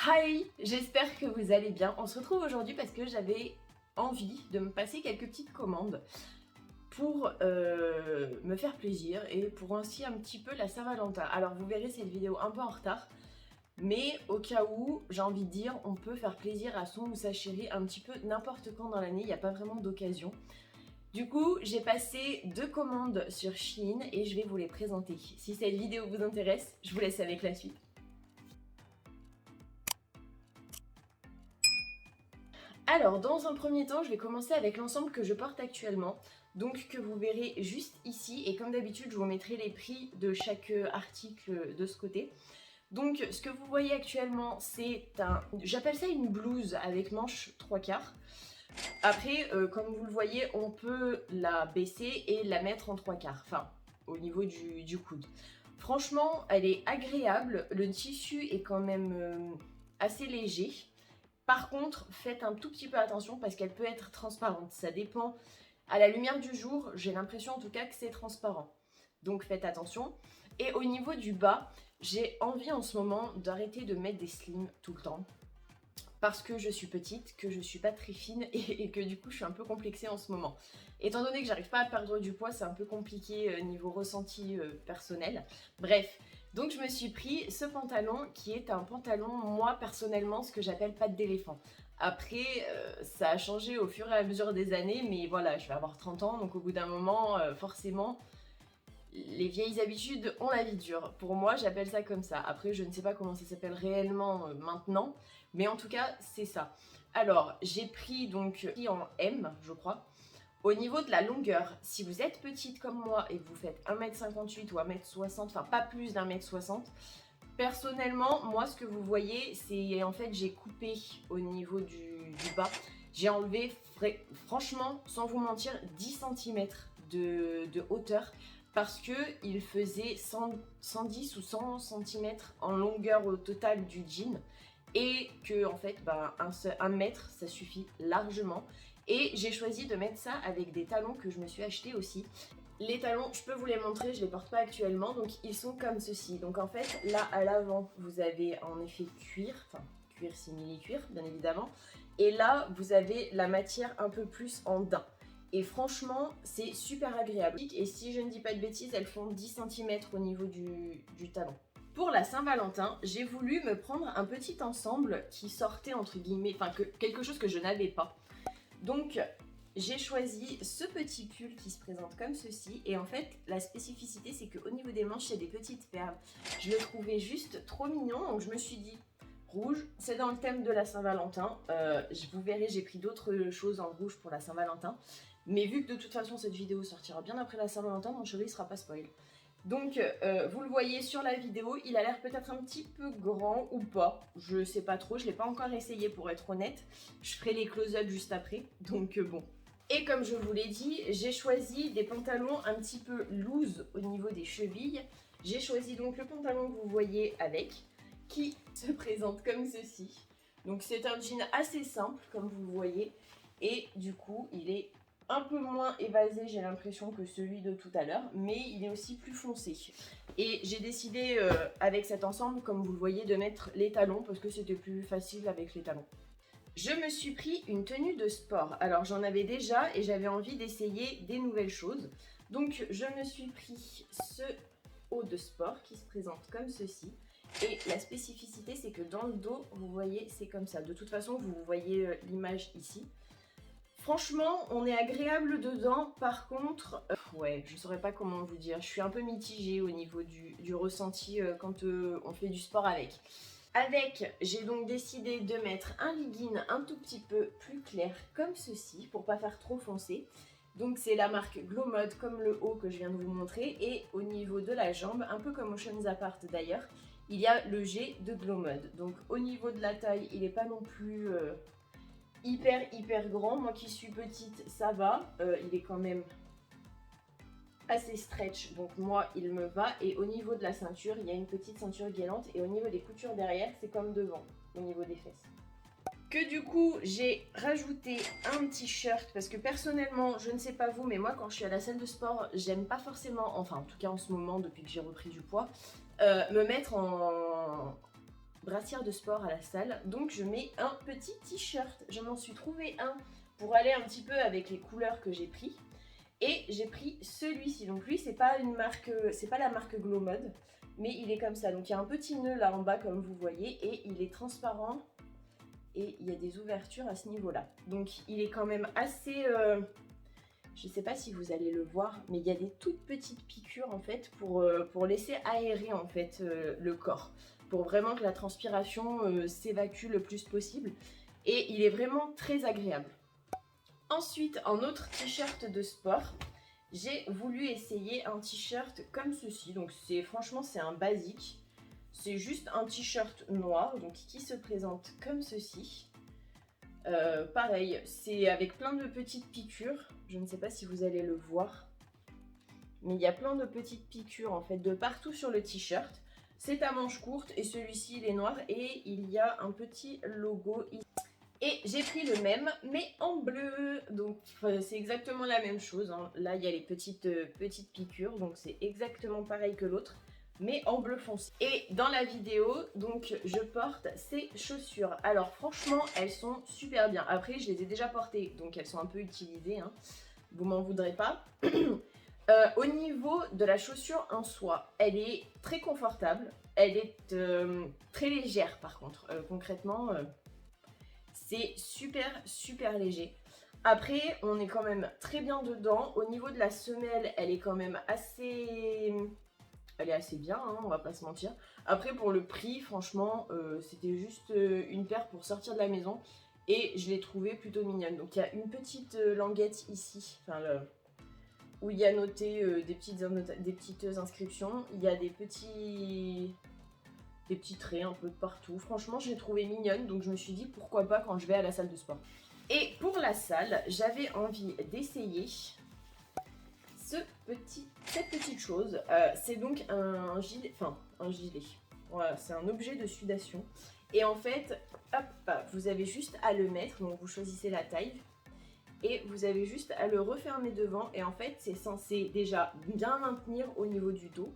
Hi, j'espère que vous allez bien. On se retrouve aujourd'hui parce que j'avais envie de me passer quelques petites commandes pour me faire plaisir et pour ainsi un petit peu la Saint-Valentin. Alors vous verrez cette vidéo un peu en retard, mais au cas où, j'ai envie de dire, on peut faire plaisir à son ou sa chérie un petit peu n'importe quand dans l'année, il n'y a pas vraiment d'occasion. Du coup, j'ai passé 2 commandes sur Shein et je vais vous les présenter. Si cette vidéo vous intéresse, je vous laisse avec la suite. Alors, dans un premier temps, je vais commencer avec l'ensemble que je porte actuellement, donc que vous verrez juste ici, et comme d'habitude, je vous mettrai les prix de chaque article de ce côté. Donc, ce que vous voyez actuellement, c'est j'appelle ça une blouse avec manche 3/4. Après, comme vous le voyez, on peut la baisser et la mettre en 3/4, enfin, au niveau du coude. Franchement, elle est agréable, le tissu est quand même assez léger. Par contre, faites un tout petit peu attention parce qu'elle peut être transparente. Ça dépend. À la lumière du jour, j'ai l'impression en tout cas que c'est transparent. Donc faites attention. Et au niveau du bas, j'ai envie en ce moment d'arrêter de mettre des slims tout le temps. Parce que je suis petite, que je suis pas très fine et que du coup je suis un peu complexée en ce moment. Étant donné que j'arrive pas à perdre du poids, c'est un peu compliqué niveau ressenti personnel. Bref, donc je me suis pris ce pantalon qui est un pantalon, moi personnellement, ce que j'appelle patte d'éléphant. Après, ça a changé au fur et à mesure des années, mais voilà, je vais avoir 30 ans, donc au bout d'un moment, forcément, les vieilles habitudes ont la vie dure. Pour moi, j'appelle ça comme ça. Après, je ne sais pas comment ça s'appelle réellement maintenant, mais en tout cas, c'est ça. Alors, j'ai pris donc en M, je crois. Au niveau de la longueur, si vous êtes petite comme moi et que vous faites 1m58 ou 1m60, enfin pas plus d'1m60, personnellement, moi ce que vous voyez, c'est en fait j'ai coupé au niveau du bas. J'ai enlevé, franchement, sans vous mentir, 10 cm de hauteur parce qu'il faisait 110 ou 100 cm en longueur au total du jean et que en fait, un mètre, ça suffit largement. Et j'ai choisi de mettre ça avec des talons que je me suis acheté aussi. Les talons, je peux vous les montrer, je les porte pas actuellement, donc ils sont comme ceci. Donc en fait, là à l'avant, vous avez en effet cuir, enfin cuir simili-cuir bien évidemment. Et là, vous avez la matière un peu plus en daim. Et franchement, c'est super agréable. Et si je ne dis pas de bêtises, elles font 10 cm au niveau du talon. Pour la Saint-Valentin, j'ai voulu me prendre un petit ensemble qui sortait entre guillemets, enfin quelque chose que je n'avais pas. Donc j'ai choisi ce petit pull qui se présente comme ceci et en fait la spécificité c'est qu'au niveau des manches il y a des petites perles. Je le trouvais juste trop mignon donc je me suis dit rouge, c'est dans le thème de la Saint-Valentin. Vous verrez j'ai pris d'autres choses en rouge pour la Saint-Valentin. Mais vu que de toute façon cette vidéo sortira bien après la Saint-Valentin, mon cheveu il sera pas spoil. Donc vous le voyez sur la vidéo, il a l'air peut-être un petit peu grand ou pas, je sais pas trop, je l'ai pas encore essayé pour être honnête, je ferai les close-up juste après, donc bon. Et comme je vous l'ai dit, j'ai choisi des pantalons un petit peu loose au niveau des chevilles. J'ai choisi donc le pantalon que vous voyez avec, qui se présente comme ceci. Donc c'est un jean assez simple comme vous le voyez, et du coup il est un peu moins évasé, j'ai l'impression, que celui de tout à l'heure, mais il est aussi plus foncé. Et j'ai décidé, avec cet ensemble, comme vous le voyez, de mettre les talons, parce que c'était plus facile avec les talons. Je me suis pris une tenue de sport. Alors j'en avais déjà et j'avais envie d'essayer des nouvelles choses. Donc je me suis pris ce haut de sport qui se présente comme ceci. Et la spécificité, c'est que dans le dos, vous voyez, c'est comme ça. De toute façon, vous voyez l'image ici. Franchement, on est agréable dedans, par contre, ouais, je saurais pas comment vous dire, je suis un peu mitigée au niveau du ressenti quand on fait du sport avec. J'ai donc décidé de mettre un legging un tout petit peu plus clair comme ceci, pour pas faire trop foncé. Donc c'est la marque Glow Mode, comme le haut que je viens de vous montrer, et au niveau de la jambe, un peu comme Oceans Apart d'ailleurs, il y a le G de Glow Mode. Donc au niveau de la taille, il n'est pas non plus hyper grand. Moi qui suis petite, ça va. Il est quand même assez stretch, donc moi il me va. Et au niveau de la ceinture, il y a une petite ceinture gainante. Et au niveau des coutures derrière, c'est comme devant, au niveau des fesses. Que du coup, j'ai rajouté un t-shirt parce que personnellement, je ne sais pas vous, mais moi quand je suis à la salle de sport, j'aime pas forcément, enfin en tout cas en ce moment, depuis que j'ai repris du poids, me mettre en brassière de sport à la salle, donc je mets un petit t-shirt. Je m'en suis trouvé un pour aller un petit peu avec les couleurs que j'ai pris. Et j'ai pris celui-ci. Donc lui, c'est pas une marque, c'est pas la marque Glow Mode, mais il est comme ça. Donc il y a un petit nœud là en bas comme vous voyez et il est transparent et il y a des ouvertures à ce niveau-là. Donc il est quand même assez, je sais pas si vous allez le voir, mais il y a des toutes petites piqûres en fait pour laisser aérer en fait le corps, pour vraiment que la transpiration s'évacue le plus possible. Et il est vraiment très agréable. Ensuite, en autre t-shirt de sport, j'ai voulu essayer un t-shirt comme ceci. Donc franchement c'est un basique. C'est juste un t-shirt noir donc qui se présente comme ceci. Pareil, c'est avec plein de petites piqûres. Je ne sais pas si vous allez le voir. Mais il y a plein de petites piqûres en fait de partout sur le t-shirt. C'est à manches courtes et celui-ci il est noir et il y a un petit logo ici. Et j'ai pris le même, mais en bleu. Donc c'est exactement la même chose. Hein. Là, il y a les petites piqûres, donc c'est exactement pareil que l'autre, mais en bleu foncé. Et dans la vidéo, donc je porte ces chaussures. Alors franchement, elles sont super bien. Après, je les ai déjà portées, donc elles sont un peu utilisées. Hein. Vous m'en voudrez pas. Au niveau de la chaussure en soi, elle est très confortable. Elle est très légère par contre. Concrètement... c'est super léger. Après, on est quand même très bien dedans. Au niveau de la semelle, elle est quand même assez... Elle est assez bien, hein, on va pas se mentir. Après, pour le prix, franchement, c'était juste une paire pour sortir de la maison. Et je l'ai trouvée plutôt mignonne. Donc, il y a une petite languette ici, enfin, où il y a noté des petites inscriptions. Il y a des petits traits un peu de partout. Franchement, je l'ai trouvée mignonne, donc je me suis dit pourquoi pas quand je vais à la salle de sport. Et pour la salle, j'avais envie d'essayer cette petite chose. C'est donc un gilet, Voilà, c'est un objet de sudation. Et en fait, hop, vous avez juste à le mettre, donc vous choisissez la taille. Et vous avez juste à le refermer devant. Et en fait, c'est censé déjà bien maintenir au niveau du dos.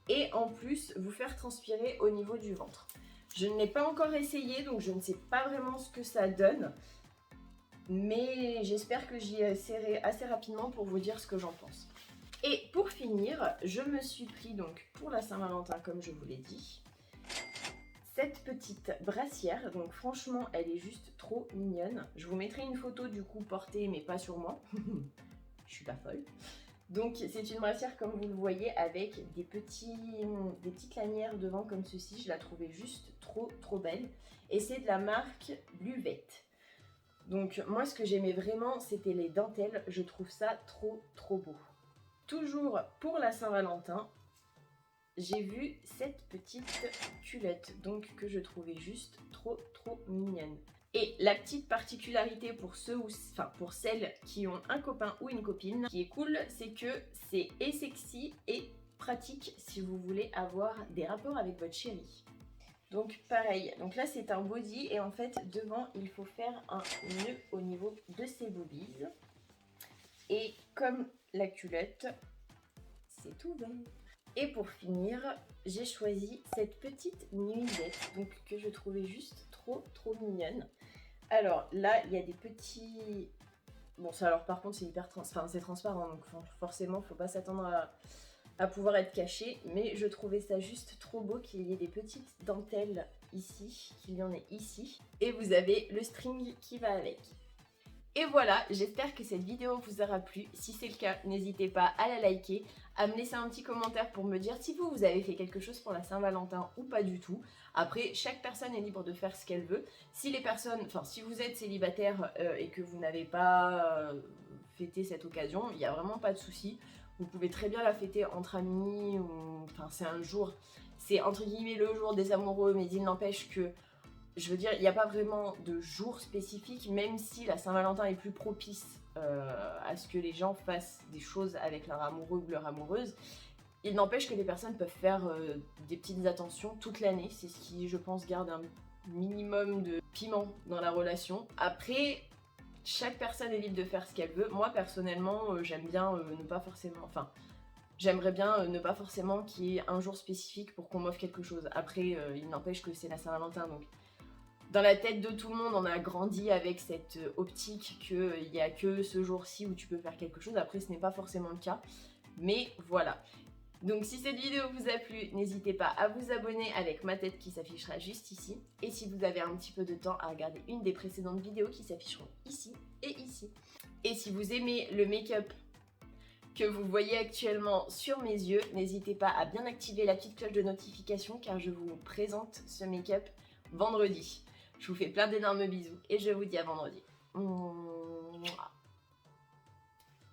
Et en plus, vous faire transpirer au niveau du ventre. Je ne l'ai pas encore essayé, donc je ne sais pas vraiment ce que ça donne. Mais j'espère que j'y essaierai assez rapidement pour vous dire ce que j'en pense. Et pour finir, je me suis pris donc pour la Saint-Valentin, comme je vous l'ai dit, cette petite brassière. Donc franchement, elle est juste trop mignonne. Je vous mettrai une photo du coup portée, mais pas sur moi. Je suis pas folle. Donc c'est une brassière comme vous le voyez avec des petites lanières devant comme ceci. Je la trouvais juste trop belle. Et c'est de la marque Bluevette. Donc moi ce que j'aimais vraiment c'était les dentelles. Je trouve ça trop beau. Toujours pour la Saint-Valentin, j'ai vu cette petite culotte donc que je trouvais juste trop mignonne. Et la petite particularité pour pour celles qui ont un copain ou une copine, qui est cool, c'est que c'est et sexy et pratique si vous voulez avoir des rapports avec votre chérie. Donc pareil, donc là c'est un body et en fait devant il faut faire un nœud au niveau de ses boobies. Et comme la culotte, c'est ouvert. Et pour finir, j'ai choisi cette petite nuisette donc, que je trouvais juste trop mignonne. Alors là, il y a des petits... Bon, ça alors par contre, c'est hyper c'est transparent, donc forcément, faut pas s'attendre à pouvoir être caché. Mais je trouvais ça juste trop beau qu'il y ait des petites dentelles ici, qu'il y en ait ici. Et vous avez le string qui va avec. Et voilà, j'espère que cette vidéo vous aura plu. Si c'est le cas, n'hésitez pas à la liker, à me laisser un petit commentaire pour me dire si vous avez fait quelque chose pour la Saint-Valentin ou pas du tout. Après, chaque personne est libre de faire ce qu'elle veut. Si vous êtes célibataire et que vous n'avez pas fêté cette occasion, il n'y a vraiment pas de souci. Vous pouvez très bien la fêter entre amis, c'est un jour, c'est entre guillemets le jour des amoureux, mais il n'empêche que je veux dire, il n'y a pas vraiment de jour spécifique, même si la Saint-Valentin est plus propice à ce que les gens fassent des choses avec leur amoureux ou leur amoureuse. Il n'empêche que les personnes peuvent faire des petites attentions toute l'année. C'est ce qui, je pense, garde un minimum de piment dans la relation. Après, chaque personne est libre de faire ce qu'elle veut. Moi, personnellement, j'aime bien ne pas forcément... j'aimerais bien ne pas forcément qu'il y ait un jour spécifique pour qu'on m'offre quelque chose. Après, il n'empêche que c'est la Saint-Valentin, donc dans la tête de tout le monde, on a grandi avec cette optique qu'il n'y a que ce jour-ci où tu peux faire quelque chose. Après, ce n'est pas forcément le cas, mais voilà. Donc si cette vidéo vous a plu, n'hésitez pas à vous abonner avec ma tête qui s'affichera juste ici. Et si vous avez un petit peu de temps, à regarder une des précédentes vidéos qui s'afficheront ici et ici. Et si vous aimez le make-up que vous voyez actuellement sur mes yeux, n'hésitez pas à bien activer la petite cloche de notification car je vous présente ce make-up vendredi. Je vous fais plein d'énormes bisous et je vous dis à vendredi. Mouah.